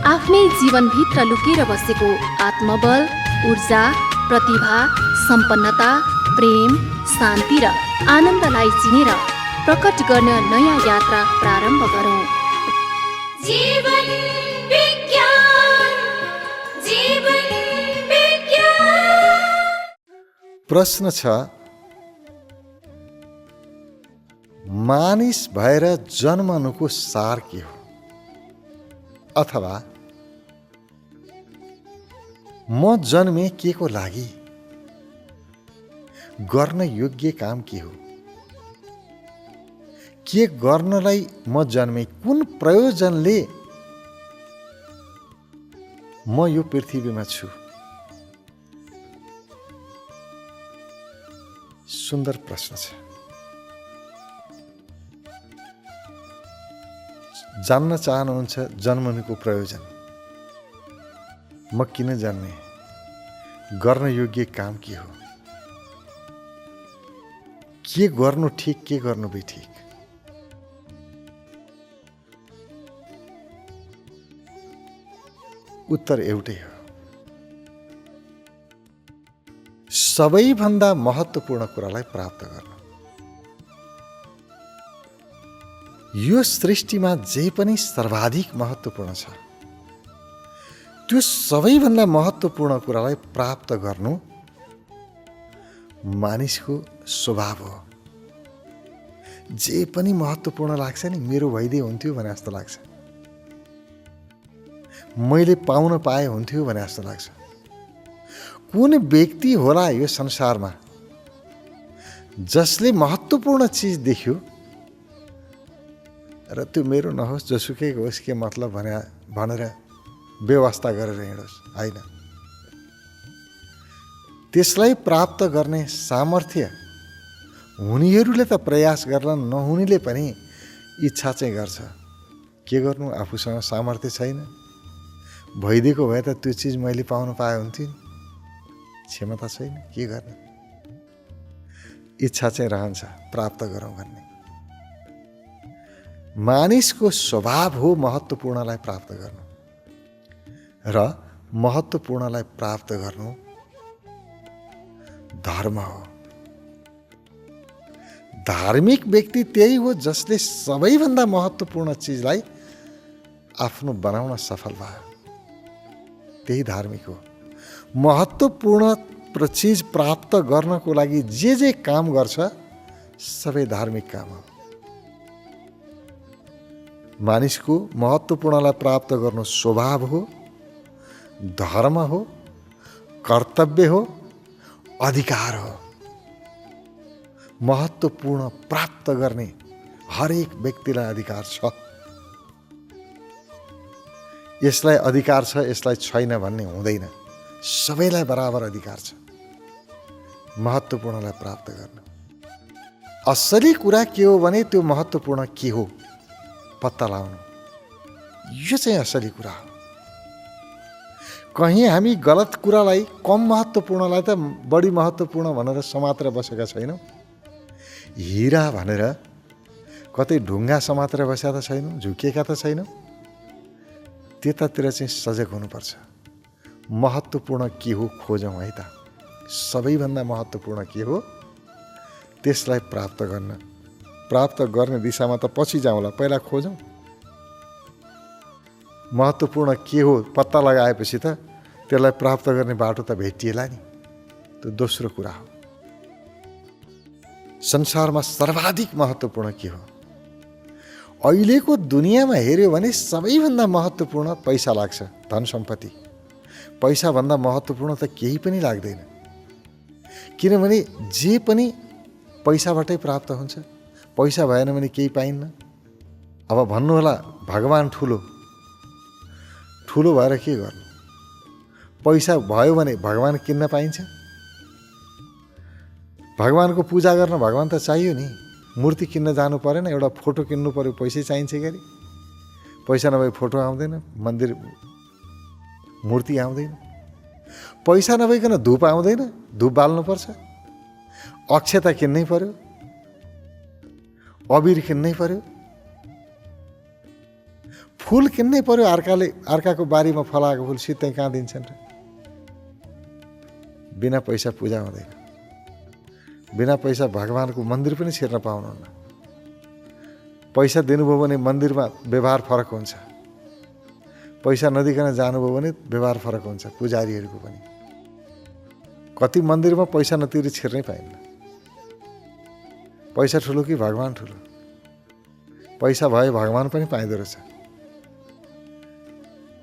आफ्नै जीवनभित्र लुकेर बसेको आत्मबल, ऊर्जा, प्रतिभा, सम्पन्नता, प्रेम, शान्ति र आनन्दलाई चिनेर प्रकट गर्न नयाँ यात्रा प्रारम्भ गरौँ। जीवन विज्ञान, जीवन विज्ञान। प्रश्न छ, मानिस भएर जन्मनुको सार के हो? अथवा म जन्मे के को लागि? गर्न योग्य काम के हो? के गर्नलाई म जन्मे? कुन प्रयोजनले म यो पृथ्वीमा छु? सुन्दर प्रश्न छ। जान्न चाहनुहुन्छ जन्मनुको प्रयोजन? म किन जन्मे? गर्न योग्य काम के हो? के गर्नु ठिक, के गर्नु बेठिक? उत्तर एउटै हो। सबैभन्दा महत्त्वपूर्ण कुरालाई प्राप्त गर्नु। यो सृष्टिमा जे पनि सर्वाधिक महत्त्वपूर्ण छ, त्यो सबैभन्दा महत्त्वपूर्ण कुरालाई प्राप्त गर्नु मानिसको स्वभाव हो। जे पनि महत्त्वपूर्ण लाग्छ नि, मेरो भइदिए हुन्थ्यो भने जस्तो लाग्छ, मैले पाउन पाए हुन्थ्यो भने जस्तो लाग्छ। कुन व्यक्ति होला यो संसारमा जसले महत्त्वपूर्ण चिज देख्यो र त्यो मेरो नहोस्, जोसुकै होस्, के मतलब भनेर व्यवस्था गरेर हिँडोस्? होइन। त्यसलाई प्राप्त गर्ने सामर्थ्य हुनेहरूले त प्रयास गर्लान्, नहुनेले पनि इच्छा चाहिँ गर्छ। के गर्नु, आफूसँग सामर्थ्य छैन, भइदिएको भए त त्यो चिज मैले पाउनु पाए हुन्थ्यो, क्षमता छैन, के गर्ने? इच्छा चाहिँ रहन्छ प्राप्त गरौँ भन्ने। मानिसको स्वभाव हो महत्त्वपूर्णलाई प्राप्त गर्नु, र महत्त्वपूर्णलाई प्राप्त गर्नु धर्म हो। धार्मिक व्यक्ति त्यही हो जसले सबैभन्दा महत्त्वपूर्ण चिजलाई आफ्नो बनाउन सफल भयो, त्यही धार्मिक हो। महत्त्वपूर्ण चिज प्राप्त गर्नको लागि जे काम गर्छ सबै धार्मिक काम हो। मानिसको महत्त्वपूर्णलाई प्राप्त गर्नु स्वभाव हो, धर्म हो, कर्तव्य हो, अधिकार हो। महत्त्वपूर्ण प्राप्त गर्ने हरेक व्यक्तिलाई अधिकार छ। यसलाई अधिकार छ, यसलाई छैन भन्ने हुँदैन। सबैलाई बराबर अधिकार छ महत्त्वपूर्णलाई प्राप्त गर्न। असली कुरा के हो भने त्यो महत्त्वपूर्ण के हो पत्ता लगाउनु, यो चाहिँ असली कुरा हो। कहीँ हामी गलत कुरालाई, कम महत्त्वपूर्णलाई त बढी महत्त्वपूर्ण भनेर समातेर बसेका छैनौँ। हिरा भनेर कतै ढुङ्गा समातेर बसेका त छैनौँ, झुकेका त छैनौँ। त्यतातिर चाहिँ सजग हुनुपर्छ। महत्त्वपूर्ण के हो खोजौँ है त। सबैभन्दा महत्त्वपूर्ण के हो त्यसलाई प्राप्त गर्ने दिशामा त पछि जाउँला, पहिला खोजौँ। महत्त्वपूर्ण के हो पत्ता लगाएपछि त त्यसलाई प्राप्त गर्ने बाटो त भेटिएला नि। त्यो दोस्रो कुरा हो। संसारमा सर्वाधिक महत्त्वपूर्ण के हो? अहिलेको दुनियाँमा हेऱ्यो भने सबैभन्दा महत्त्वपूर्ण पैसा लाग्छ, धन सम्पत्ति। पैसाभन्दा महत्त्वपूर्ण त केही पनि लाग्दैन, किनभने जे पनि पैसाबाटै प्राप्त हुन्छ। पैसा भएन भने केही पाइन्न। अब भन्नु होला भगवान ठुलो भएर के गर्नु? पैसा भयो भने भगवान किन्न पाइन्छ? भगवानको पूजा गर्न भगवान त चाहियो नि। मूर्ति किन्न जानु परेन, एउटा फोटो किन्नु पर्यो, पैसै चाहिन्छ गरी। पैसा नभए फोटो आउँदैन, मन्दिर मूर्ति आउँदैन। पैसा नभइकन धूप आउँदैन, धूप बाल्नुपर्छ। अक्षता किन्नै पर्यो, अबिर किन्नै पर्यो। फुल किन्नै पर्यो, अर्काको बारीमा फलाएको फुल सित्तै कहाँ दिन्छन् र? बिना पैसा पूजा हुँदैन, बिना पैसा भगवानको मन्दिर पनि छिर्न पाउनुहुन्न। पैसा दिनुभयो भने मन्दिरमा व्यवहार फरक हुन्छ, पैसा नदिकन जानुभयो भने व्यवहार फरक हुन्छ पुजारीहरूको पनि। कति मन्दिरमा पैसा नतिरी छिर्नै पाइन्न। पैसा ठुलो कि भगवान ठुलो? पैसा भए भगवान पनि पाइँदो रहेछ।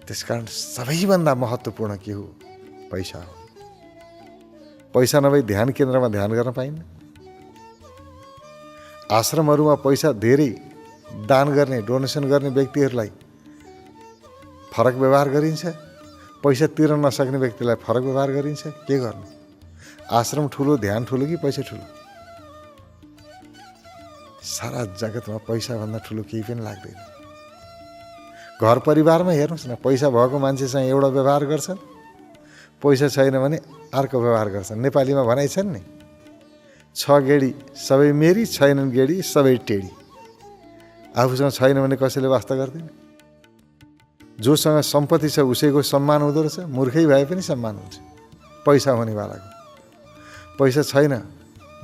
त्यसकारण सबैभन्दा महत्त्वपूर्ण के हो? पैसा हो। पैसा नभई ध्यान केन्द्रमा ध्यान गर्न पाइन्न। आश्रमहरूमा पैसा धेरै दान गर्ने, डोनेसन गर्ने व्यक्तिहरूलाई फरक व्यवहार गरिन्छ, पैसा तिर्न नसक्ने व्यक्तिलाई फरक व्यवहार गरिन्छ। के गर्नु? आश्रम ठुलो, ध्यान ठुलो कि पैसा ठुलो? सारा जगतमा पैसाभन्दा ठुलो केही पनि लाग्दैन। घर परिवारमा हेर्नुहोस् न, पैसा भएको मान्छेसँग एउटा व्यवहार गर्छन्, पैसा छैन भने अर्को व्यवहार गर्छन्। नेपालीमा भनाइ छन् नि, छ गेडी सबै मेरी, छैनन् गेडी सबै टेडी। आफूसँग छैन भने कसैले वास्ता गर्दैन। जोसँग सम्पत्ति छ उसैको सम्मान हुँदो रहेछ, मूर्खै भए पनि सम्मान हुन्छ पैसा हुनेवालाको। पैसा छैन,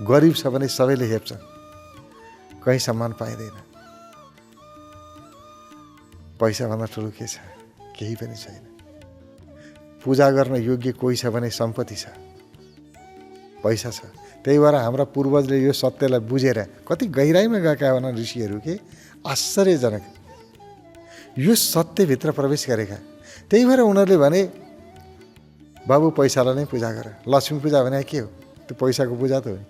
गरिब छ भने सबैले हेप्छन्, कहीँ सम्मान पाइँदैन। पैसाभन्दा ठुलो के छ? केही पनि छैन। पूजा गर्न योग्य कोही छ भने सम्पत्ति छ, पैसा छ। त्यही भएर हाम्रा पूर्वजले यो सत्यलाई बुझेर कति गहिराइमा गएका हुन् ऋषिहरू के आश्चर्यजनक यो सत्यभित्र प्रवेश गरेका। त्यही भएर उनीहरूले भने बाबु पैसालाई नै पूजा गर। लक्ष्मी पूजा भने के हो? त्यो पैसाको पूजा त हो नि।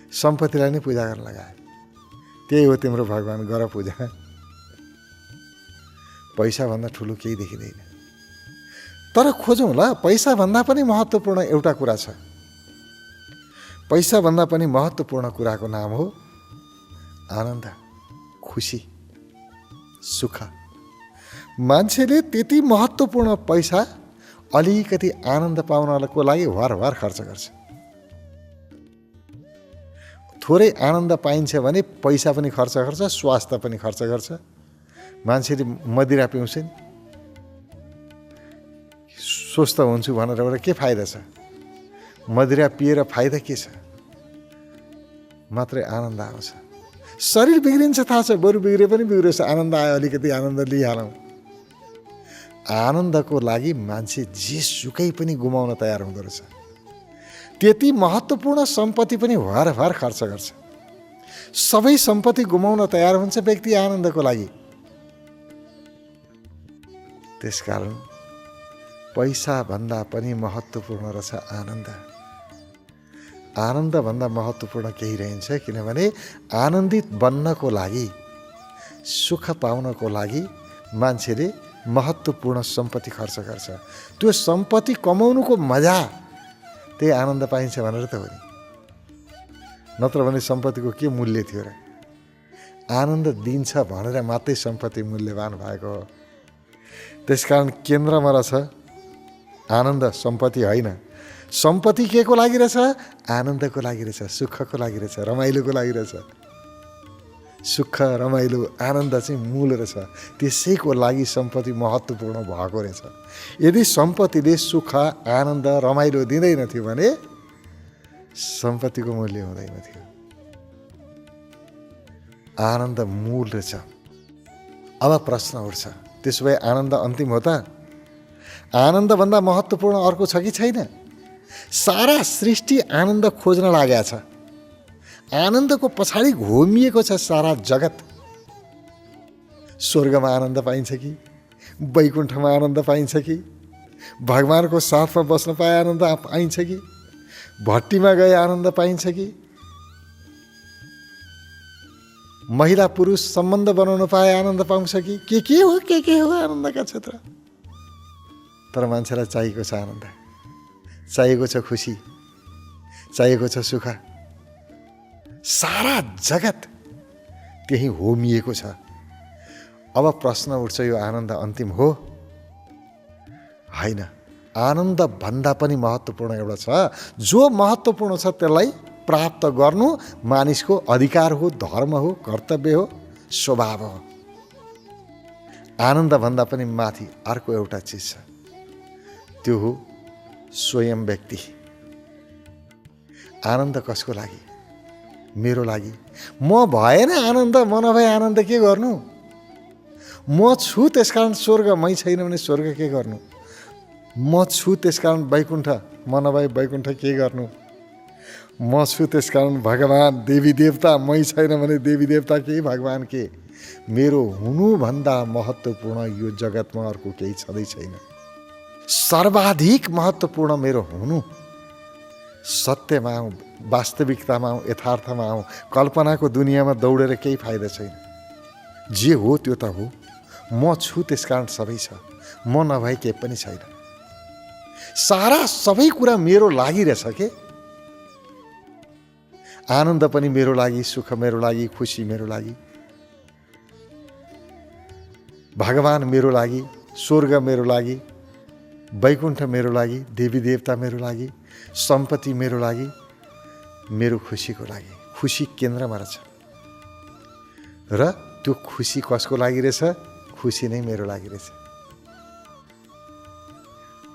सम्पत्तिलाई नै पूजा गर्न लगाए। त्यही हो तिम्रो भगवान, गर पूजा। पैसाभन्दा ठुलो केही देखिँदैन। तर खोजौँ ल, पैसाभन्दा पनि महत्त्वपूर्ण एउटा कुरा छ। पैसाभन्दा पनि महत्त्वपूर्ण कुराको नाम हो आनन्द, खुसी, सुख। मान्छेले त्यति महत्त्वपूर्ण पैसा अलिकति आनन्द पाउनको लागि हर खर्च गर्छ। थोरै आनन्द पाइन्छ भने पैसा पनि खर्च गर्छ, स्वास्थ्य पनि खर्च गर्छ। मान्छेले मदिरा पिउँछन्, स्वस्थ हुन्छु भनेर एउटा के फाइदा छ? मदिरा पिएर फाइदा के छ? मात्रै आनन्द आउँछ। शरीर बिग्रिन्छ थाहा छ, बरु बिग्रे पनि बिग्रेछ, आनन्द आयो अलिकति आनन्द लिइहालौँ। आनन्दको लागि मान्छे जेसुकै पनि गुमाउन तयार हुँदो रहेछ। त्यति महत्त्वपूर्ण सम्पत्ति पनि हर खर्च गर्छ। सबै सम्पत्ति गुमाउन तयार हुन्छ व्यक्ति आनन्दको लागि। त्यसकारण पैसाभन्दा पनि महत्त्वपूर्ण रहेछ आनन्द। आनन्दभन्दा महत्त्वपूर्ण केही रहन्छ, किनभने आनन्दित बन्नको लागि, सुख पाउनको लागि मान्छेले महत्त्वपूर्ण सम्पत्ति खर्च गर्छ। त्यो सम्पत्ति कमाउनुको मजा, त्यही आनन्द पाइन्छ भनेर त हो नि। नत्र भने सम्पत्तिको के मूल्य थियो र? आनन्द दिन्छ भनेर मात्रै सम्पत्ति मूल्यवान भएको हो। त्यसकारण केन्द्रमा रहेछ आनन्द, सम्पत्ति होइन। सम्पत्ति के को लागि रहेछ? आनन्दको लागि रहेछ, सुखको लागि रहेछ, रमाइलोको लागि रहेछ। सुख, रमाइलो, आनन्द चाहिँ मूल रहेछ। त्यसैको लागि सम्पत्ति महत्त्वपूर्ण भएको रहेछ। यदि सम्पत्तिले सुख, आनन्द, रमाइलो दिँदैन थियो भने सम्पत्तिको मूल्य हुँदैन थियो। आनन्द मूल रहेछ। अब प्रश्न उठ्छ, त्यसो भए आनन्द अन्तिम हो त? आनन्दभन्दा महत्त्वपूर्ण अर्को छ कि छैन? सारा सृष्टि आनन्द खोज्न लागेको छ। आनन्दको पछाडि घुमिएको छ सारा जगत। स्वर्गमा आनन्द पाइन्छ कि? वैकुण्ठमा आनन्द पाइन्छ कि? भगवानको साथमा बस्न पाए आनन्द पाइन्छ कि? भट्टीमा गए आनन्द पाइन्छ कि? महिला पुरुष सम्बन्ध बनाउन पाए आनन्द पाउँछ कि? के हो आनन्दका क्षेत्र? तर मान्छेलाई चाहिएको छ आनन्द, चाहिएको छ खुसी, चाहिएको छ सुख। सारा जगत त्यही होमिएको छ। अब प्रश्न उठ्छ, यो आनन्द अन्तिम हो? होइन। आनन्द भन्दा पनि महत्त्वपूर्ण एउटा छ। जो महत्त्वपूर्ण छ त्यसलाई प्राप्त गर्नु मानिसको अधिकार हो, धर्म हो, कर्तव्य हो, स्वभाव हो। आनन्दभन्दा पनि माथि अर्को एउटा चिज छ, त्यो हो स्वयं व्यक्ति। आनन्द कसको लागि? मेरो लागि। म भएन आनन्द, म नभए आनन्द के गर्नु? म छु त्यसकारण स्वर्ग, मै छैन भने स्वर्ग के गर्नु? म छु त्यसकारण वैकुण्ठ, म नभए वैकुण्ठ के गर्नु? म छु त्यसकारण भगवान्, देवी देवता, मै छैन भने देवी देवता के, भगवान् के? मेरो हुनुभन्दा महत्त्वपूर्ण यो जगतमा अर्को केही छँदै छैन। सर्वाधिक महत्त्वपूर्ण मेरो हुनु। सत्यमा आउँ, वास्तविकतामा आउँ, यथार्थमा आउँ। कल्पनाको दुनियाँमा दौडेर केही फाइदा छैन। जे हो त्यो त हो। म छु त्यसकारण सबै छ, म नभए केही पनि छैन। सारा सबै कुरा मेरो लागि रहेछ के। आनन्द पनि मेरो लागि, सुख मेरो लागि, खुसी मेरो लागि, भगवान् मेरो लागि, स्वर्ग मेरो लागि, वैकुण्ठ मेरो लागि, देवी देवता मेरो लागि, सम्पत्ति मेरो लागि, मेरो खुसीको लागि। खुसी केन्द्रमा रहेछ र त्यो खुसी कसको लागि रहेछ? खुसी नै मेरो लागि रहेछ।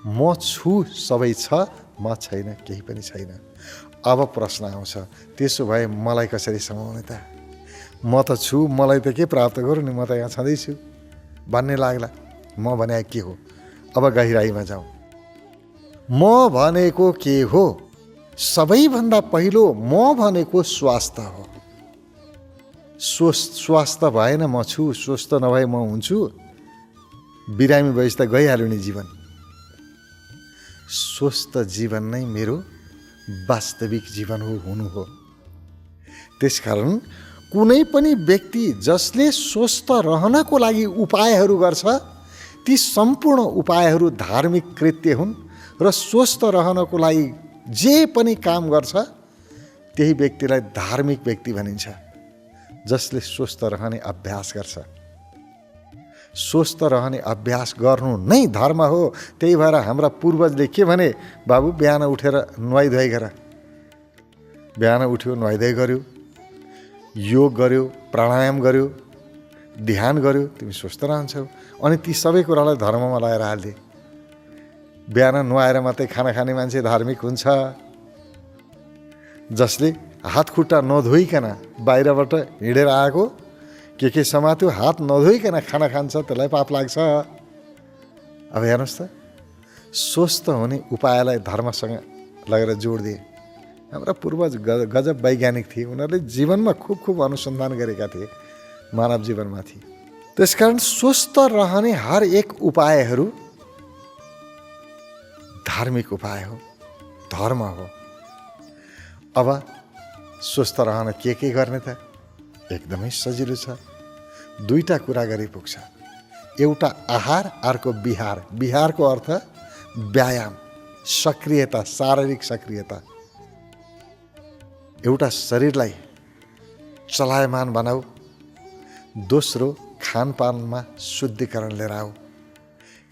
म छु, सबै छ, म छैन, केही पनि छैन। अब प्रश्न आउँछ, त्यसो भए मलाई कसरी समाउने त? म त छु, मलाई त के प्राप्त गरौँ नि, म त यहाँ छँदैछु भन्ने लाग्ला। म भने के हो? अब गहिराइमा जाउँ। म भनेको के हो? सबैभन्दा पहिलो म भनेको स्वास्थ्य हो। स्वास्थ्य भएन म छु, स्वस्थ नभए म हुन्छु, बिरामी भएपछि त गइहाल्यो नि जीवन। स्वस्थ जीवन नै मेरो वास्तविक जीवन हो, हुनु हो। त्यसकारण कुनै पनि व्यक्ति जसले स्वस्थ रहनको लागि उपायहरू गर्छ, ती सम्पूर्ण उपायहरू धार्मिक कृत्य हुन् र स्वस्थ रहनको लागि जे पनि काम गर्छ त्यही व्यक्तिलाई धार्मिक व्यक्ति भनिन्छ, जसले स्वस्थ रहने अभ्यास गर्छ। स्वस्थ रहने अभ्यास गर्नु नै धर्म हो। त्यही भएर हाम्रा पूर्वजले के भने, बाबु बिहान उठेर नुहाइधुवाइ गर। बिहान उठ्यो, नुहाइधुवाइ गर्यो, योग गर्यो, प्राणायाम गर्यो, ध्यान गर्यो, तिमी स्वस्थ रहन्छौ। अनि ती सबै कुरालाई धर्ममा लगाएर हाल्थे। बिहान नुहाएर मात्रै खाना खाने मान्छे धार्मिक हुन्छ, जसले हात खुट्टा नधोइकन बाहिरबाट हिँडेर आएको के समात्यो, हात नधोइकन खाना खान्छ, त्यसलाई पाप लाग्छ। अब हेर्नुहोस् त, स्वस्थ हुने उपायलाई धर्मसँग लगेर जोड दिए। हाम्रा पूर्वज गजब वैज्ञानिक थिए। उनीहरूले जीवनमा खुब अनुसन्धान गरेका थिए मानव जीवनमाथि। त्यसकारण स्वस्थ रहने हर एक उपायहरू धार्मिक उपाय हो, धर्म हो। अब स्वस्थ रहन के गर्ने त? एकदमै सजिलो छ। दुईटा कुरा गरी पुग्छ। एउटा आहार, अर्को विहार। विहारको अर्थ व्यायाम, सक्रियता, शारीरिक सक्रियता। एउटा शरीरलाई चलायमान बनाऊ, दोस्रो खानपानमा शुद्धिकरण लिएर आऊ।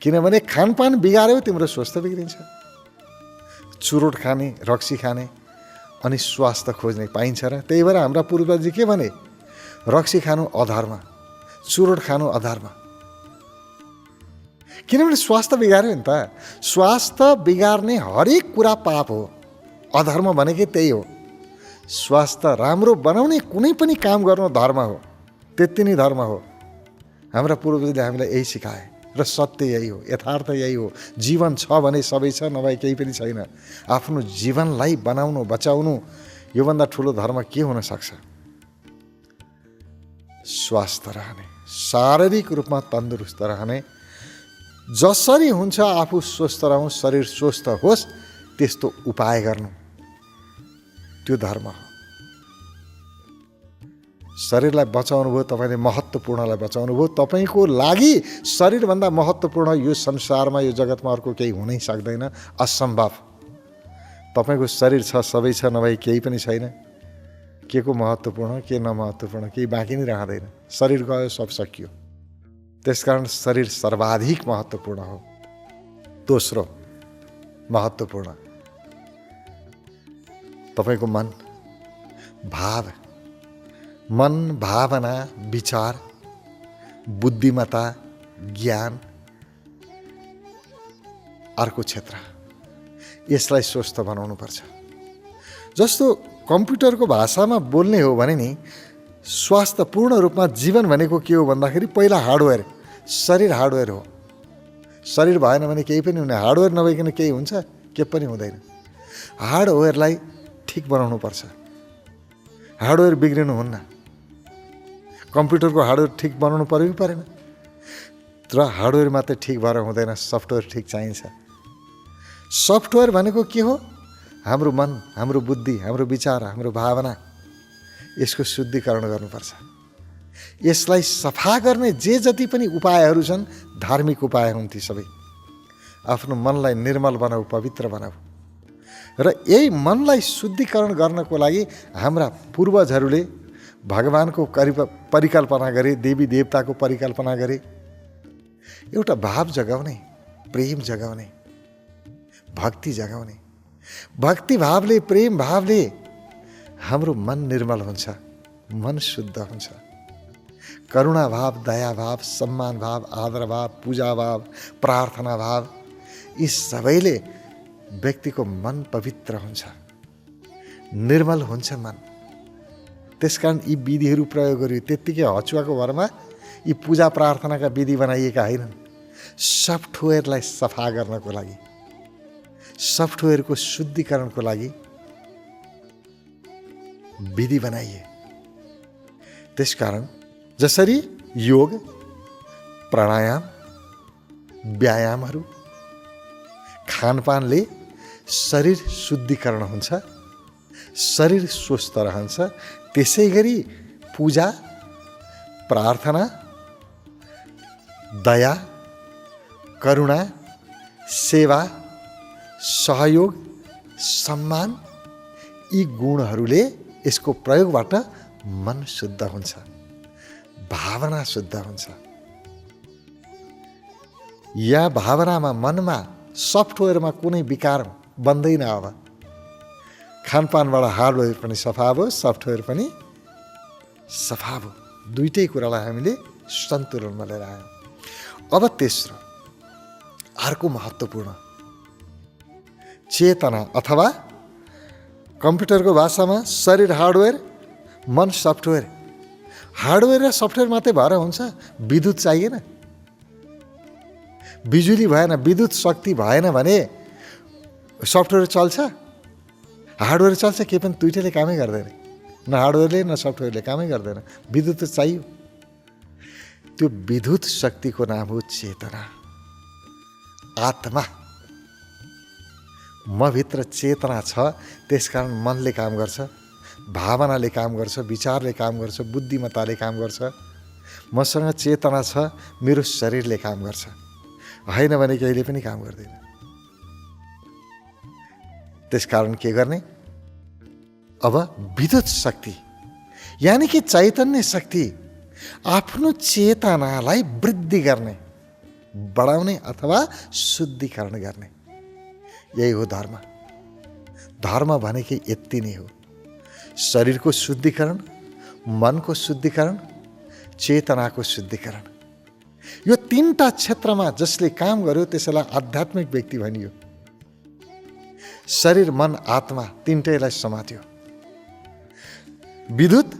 किनभने खानपान बिगार्यो तिम्रो स्वास्थ्य बिग्रिन्छ। चुरोट खाने, रक्सी खाने अनि स्वास्थ्य खोज्ने पाइन्छ र? त्यही भएर हाम्रा पूर्वजले के भने, रक्सी खानु अधर्म, चुरोट खानु अधर्म। किनभने स्वास्थ्य बिगार्यो नि त। स्वास्थ्य बिगार्ने हरेक कुरा पाप हो। अधर्म भनेकै त्यही हो। स्वास्थ्य राम्रो बनाउने कुनै पनि काम गर्नु धर्म हो, त्यति नै धर्म हो। हाम्रा पूर्वजले हामीलाई यही सिकाए र सत्य यही हो, यथार्थ यही हो। जीवन छ भने सबै छ, नभए केही पनि छैन। आफ्नो जीवनलाई बनाउनु, बचाउनु, योभन्दा ठुलो धर्म के हुन सक्छ? स्वास्थ्य रहने, शारीरिक रूपमा तन्दुरुस्त रहने। जसरी हुन्छ आफू स्वस्थ रहौँ, शरीर स्वस्थ होस्, त्यस्तो उपाय गर्नु, त्यो धर्म हो। शरीरलाई बचाउनु भयो, तपाईँले महत्त्वपूर्णलाई बचाउनु भयो। तपाईँको लागि शरीरभन्दा महत्त्वपूर्ण यो संसारमा, यो जगतमा अर्को केही हुनै सक्दैन, असम्भव। तपाईँको शरीर छ, सबै छ, नभए केही पनि छैन। के को महत्त्वपूर्ण, के नमहत्त्वपूर्ण, केही बाँकी नै रहँदैन। शरीर गयो, सब सकियो। त्यसकारण शरीर सर्वाधिक महत्त्वपूर्ण हो। दोस्रो महत्त्वपूर्ण तपाईँको मन, भाव। मन, भावना, विचार, बुद्धिमत्ता, ज्ञान अर्को क्षेत्र। यसलाई स्वस्थ बनाउनुपर्छ। जस्तो कम्प्युटरको भाषामा बोल्ने हो भने नि स्वास्थ्य पूर्ण रूपमा जीवन भनेको के हो भन्दाखेरि पहिला हार्डवेयर, शरीर हार्डवेयर हो। शरीर भएन भने केही पनि हुँदैन। हार्डवेयर नभइकन केही हुन्छ? केही पनि हुँदैन। हार्डवेयरलाई ठिक बनाउनुपर्छ। हार्डवेयर बिग्रिनुहुन्न। कम्प्युटरको हार्डवेयर ठिक बनाउनु पर्यो कि परेन? तर हार्डवेयर मात्रै ठिक भएर हुँदैन, सफ्टवेयर ठिक चाहिन्छ। सफ्टवेयर भनेको के हो? हाम्रो मन, हाम्रो बुद्धि, हाम्रो विचार, हाम्रो भावना, यसको शुद्धिकरण गर्नुपर्छ। यसलाई सफा गर्ने जे जति पनि उपायहरू छन् धार्मिक उपाय हुन् ती सबै। आफ्नो मनलाई निर्मल बनाऊ, पवित्र बनाऊ। र यही मनलाई शुद्धिकरण गर्नको लागि हाम्रा पूर्वजहरूले भगवानको परिकल्पना गरे, देवी देवताको परिकल्पना गरे। एउटा भाव जगाउने, प्रेम जगाउने, भक्ति जगाउने। भक्ति भावले, प्रेम भावले हाम्रो मन निर्मल हुन्छ, मन शुद्ध हुन्छ। करुणा भाव, दया भाव, सम्मान भाव, आदर भाव, पूजा भाव, प्रार्थना भाव, यी सबैले व्यक्तिको मन पवित्र हुन्छ, निर्मल हुन्छ मन। त्यसकारण यी विधिहरू प्रयोग गरियो। त्यत्तिकै हचुवाको भरमा यी पूजा प्रार्थनाका विधि बनाइएका होइनन्। सफ्टवेयरलाई सफा गर्नको लागि, सफ्टवेयरको शुद्धिकरणको लागि विधि बनाइए। त्यसकारण जसरी योग, प्राणायाम, व्यायामहरू, खानपानले शरीर शुद्धिकरण हुन्छ, शरीर स्वस्थ रहन्छ, त्यसै गरी पूजा, प्रार्थना, दया, करुणा, सेवा, सहयोग, सम्मान, यी गुणहरूले यसको प्रयोगबाट मन शुद्ध हुन्छ, भावना शुद्ध हुन्छ। या भावनामा, मनमा, सफ्टवेयरमा कुनै विकार बन्दैन। अब खानपानबाट हार्डवेयर पनि सफा भयो, सफ्टवेयर पनि सफा भयो। दुईटै कुरालाई हामीले सन्तुलनमा लिएर आयौँ। अब तेस्रो, अर्को महत्त्वपूर्ण, चेतना अथवा कम्प्युटरको भाषामा शरीर हार्डवेयर, मन सफ्टवेयर। हार्डवेयर र सफ्टवेयर मात्रै भएर हुन्छ? विद्युत चाहिएन? बिजुली भएन, विद्युत शक्ति भएन भने सफ्टवेयर चल्छ? हार्डवेयर चल्छ? के पनि दुईटैले कामै गर्दैन। न हार्डवेयरले न सफ्टवेयरले कामै गर्दैन। विद्युत त चाहियो। त्यो विद्युत शक्तिको नाम हो चेतना, आत्मा। मभित्र चेतना छ, त्यसकारण मनले काम गर्छ, भावनाले काम गर्छ, विचारले काम गर्छ, बुद्धिमत्ताले काम गर्छ। मसँग चेतना छ, मेरो शरीरले काम गर्छ। होइन भने कहिले पनि काम गर्दैन। त्यसकारण के गर्ने? अब विद्युत शक्ति यानी कि चैतन्य शक्ति आफ्नो चेतनालाई वृद्धि गर्ने, बढाउने अथवा शुद्धिकरण गर्ने, यही हो धर्म। धर्म भनेकै यति नै हो। शरीरको शुद्धिकरण, मनको शुद्धिकरण, चेतनाको शुद्धिकरण। यो तीनटा क्षेत्रमा जसले काम गर्यो त्यसैलाई आध्यात्मिक व्यक्ति भनियो। शरीर, मन, आत्मा तीनटैलाई समात्यो। विद्युत,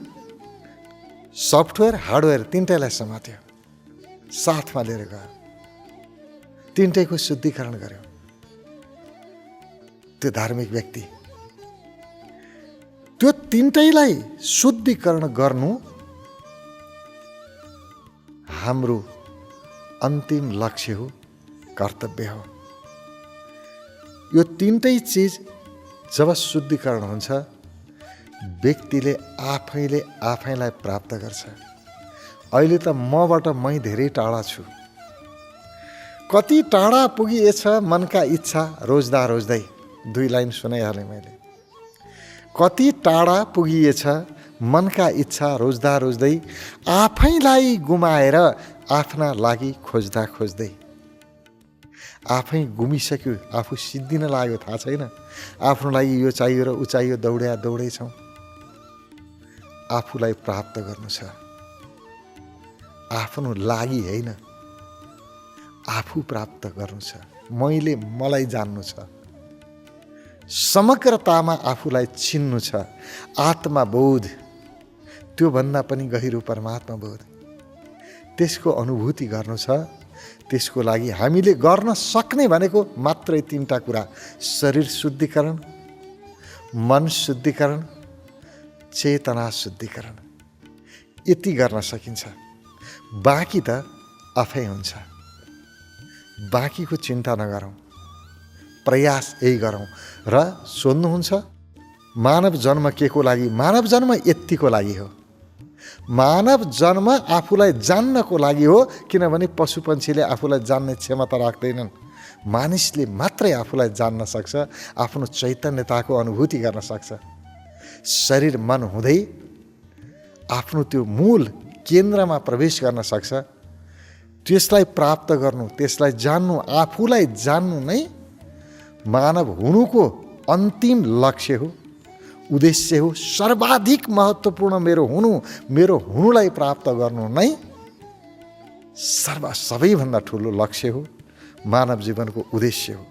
सफ्टवेयर, हार्डवेयर तीनटैलाई समात्यो, साथमा लिएर गयो, तीनटैको शुद्धिकरण गर्यो। त्यो धार्मिक व्यक्ति त्यो तीनटैलाई शुद्धिकरण गर्नु हाम्रो अन्तिम लक्ष्य हो, कर्तव्य हो। यो तीनटै चिज जब शुद्धिकरण हुन्छ व्यक्तिले आफैले आफैलाई प्राप्त गर्छ। अहिले त मबाट मै धेरै टाढा छु। कति टाढा पुगिएछ मनका इच्छा रोज्दा रोज्दै। 2 लाइन सुनाइहालेँ मैले। कति टाढा पुगिएछ मनका इच्छा रोज्दा रोज्दै, आफैलाई गुमाएर आफ्ना लागि खोज्दा खोज्दै। आफै गुमिसक्यो, आफू सिद्धिन लाग्यो, थाहा छैन। आफ्नो लागि यो चाहियो र ऊ चाहियो, दौडै छौँ। आफूलाई प्राप्त गर्नु छ, आफ्नो लागि होइन, आफू प्राप्त गर्नु छ, मैले मलाई जान्नु छ, समग्रतामा आफूलाई चिन्नु छ, आत्मबोध, त्योभन्दा पनि गहिरो परमात्मा बोध, त्यसको अनुभूति गर्नु छ। त्यसको लागि हामीले गर्न सक्ने भनेको मात्रै 3टा कुरा, शरीर शुद्धिकरण, मन शुद्धिकरण, चेतना शुद्धिकरण। यति गर्न सकिन्छ। बाँकी त आफै हुन्छ। बाँकीको चिन्ता नगरौँ, प्रयास यही गरौँ। र सोध्नुहुन्छ मानव जन्म के को लागि? मानव जन्म यतिको लागि हो। मानव जन्म आफूलाई जान्नको लागि हो, किनभने पशुपन्छीले आफूलाई जान्ने क्षमता राख्दैनन्। मानिसले मात्रै आफूलाई जान्न सक्छ, आफ्नो चैतन्यताको अनुभूति गर्न सक्छ। शरीर मन हुँदै आफ्नो त्यो मूल केन्द्रमा प्रवेश गर्न सक्छ। त्यसलाई प्राप्त गर्नु, त्यसलाई जान्नु, आफूलाई जान्नु नै मानव हुनुको अन्तिम लक्ष्य हो, उद्देश्य हो। सर्वाधिक महत्त्वपूर्ण मेरो हुनुलाई प्राप्त गर्नु नै सबैभन्दा ठुलो लक्ष्य हो, मानव जीवनको उद्देश्य हो।